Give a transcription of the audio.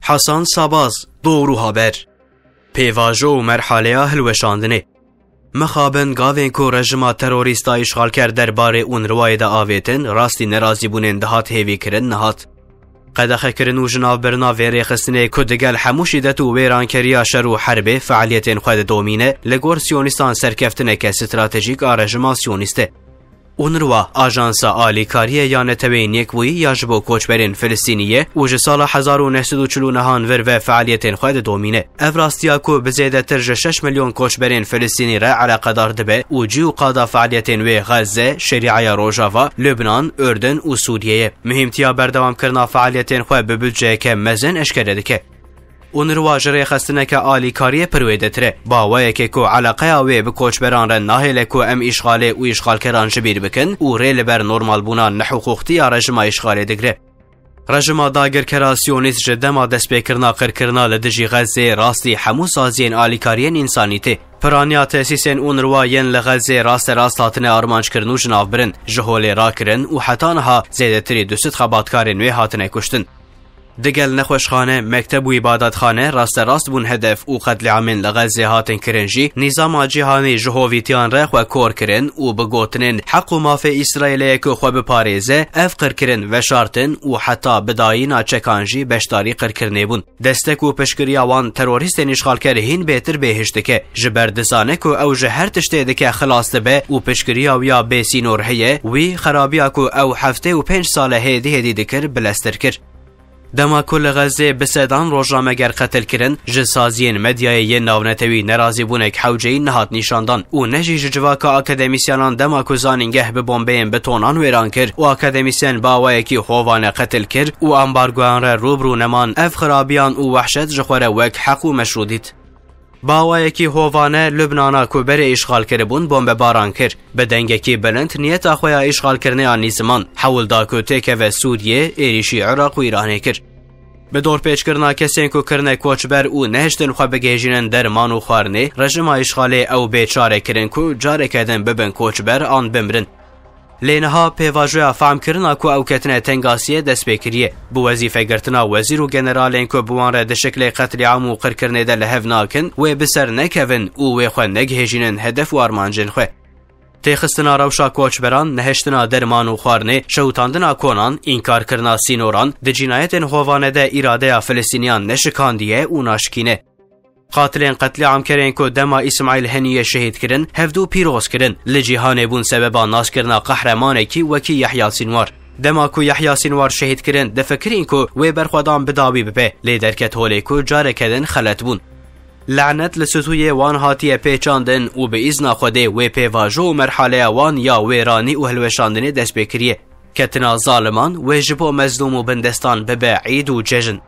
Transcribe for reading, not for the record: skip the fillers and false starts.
حسن ساباز دورو هابر پیواژو و مرحله هلوشاندنه مخابن گاوین کو رژیما تروریستا اشغال کرد درباره اونروا دا آویتن راستی نرازی بونن دهات هیوی کرن نهات قدخه کرن و جناب برنا ویری خستنه کدگل هموشیدت و ویرانکریا شر و حرب فعالیتین خود دومینه لگور سیونیستان سرکفتنه که استراتژیک رژیما سیونیسته اونروا آژانسا آلیکاریه یا نتوین یکوی یا جبو کوچبرین فلسطینیه و جسال 1949 ور و فعالیتین خود دومینه افراستیا کو بزیده تر 6 میلیون کوچبرین فلسطینی را علاقه دار دبه و جیو قادا فعالیتین و غزه شریعه روجاوا لبنان اردن و سوریه مهمتیا بردوام کرنا فعالیتین خود به بودجه که مزن اشکره دکه اونروا جری خستنه که آلیکاریه پرویده تره باویه که کو علاقه آوی بکوچ بران رن ناهیله که ام اشغاله و اشغال کران جبیر بکن و ریل بر نورمال بونان نحقوقتی یا رژیما اشغاله دگره رژیما داگر کراسیونیست جدما دست بکرنا قرکرنا لدجی غزه راستی همو سازین آلیکارین انسانیته پرانیا تأسیسین اونروا ین لغزه راست هاتنه آرمانج کرنو جناف برن جهول را کرن و حتانها زیده تری دوست خباتکارن وی هاتنه کشتن دگل نخوشخانه مکتب و عبادتخانه راست بون هدف و قتل عامن لغزه هاتن کرنجی نظام جهانی جهویتیان رخ و کور کرن و بگوتنن حق و مافی اسرائیل که خو بپاريزه افقر کرن و شارتن و حتی بداینا چکانجی بشتاری قر کرنه بون دستک و پشکریا وان تروریستن اشغال کرهین بهتر بهشتکه جبردسانه که او جهر تشته که خلاص به و پشکریا و یا بسینورهیه وی خرابیا که او هفته و 5 ساله هدی دکر بلستر کر دما کل غزه بسدان روزنامه گر قتل کرن جسازین مدیای ناونتوی نرازی بونک حوجه نهات نشاندان و نجی جواکا اکادمیسیانان دما کوزانینگه به بمبین بتونان ویران کرد و اکادمیسیان باوی کی خوان قتل کرد و امبارگوان را روبرو نمان اف خرابیان و وحشت جخوره وک حق و مشروطیت باوی کی هوانه لبنانا کو بر اشغال کربون بمب باران کر بدنگه کی بلند نیت اخویا اشغال کرنه آن زمان حول دا کو تک و سوریه ایریشی عراق و ایران کر به دور پیچ کرنا کسین کو کرنه کوچبر او نهشتن خو بگیجینن درمان و خارنه رژیم اشغال او بیچاره کرن کو جاره کدن ببن کوچبر آن بمرن لینها پیواژویا فهم کرنا کو او کتنه تنگاسیه دست بکریه بو وظیفه گرتنا وزیر و جنرالین کو بوان را د شکل قتل عام و قر کرنه ده لهو ناکن و بسر نکون او خو نگهجینن هدف و ارمانجن خو تخستنا روشا کوچبران نهشتنا درمان و خارنه شوتاندنا کنان انکار کرنا سینوران د جنایتن هوانه ده اراده فلسطینیان نشکاندیه و ناشکینه قاتلین قتل عام کرن کو دما اسماعیل هنیه شهید کرن هفدو پیروز کرن لجیهان بون سببا ناس کرنا قهرمان کی وکی یحیی سینوار دما کو یحیی سینوار شهید کرن د فکرین کو و برخدام بداوی به لیدر کتولی کو جاره کدن خلط بون لعنت لسوتوی وان هاتیه پیچاندن و به اذن خوده و پیواژو مرحله وان یا ویرانی و هلوشاندنی دست بکریه کتنا ظالمان و جبو مظلوم و بندستان به بعید و ججن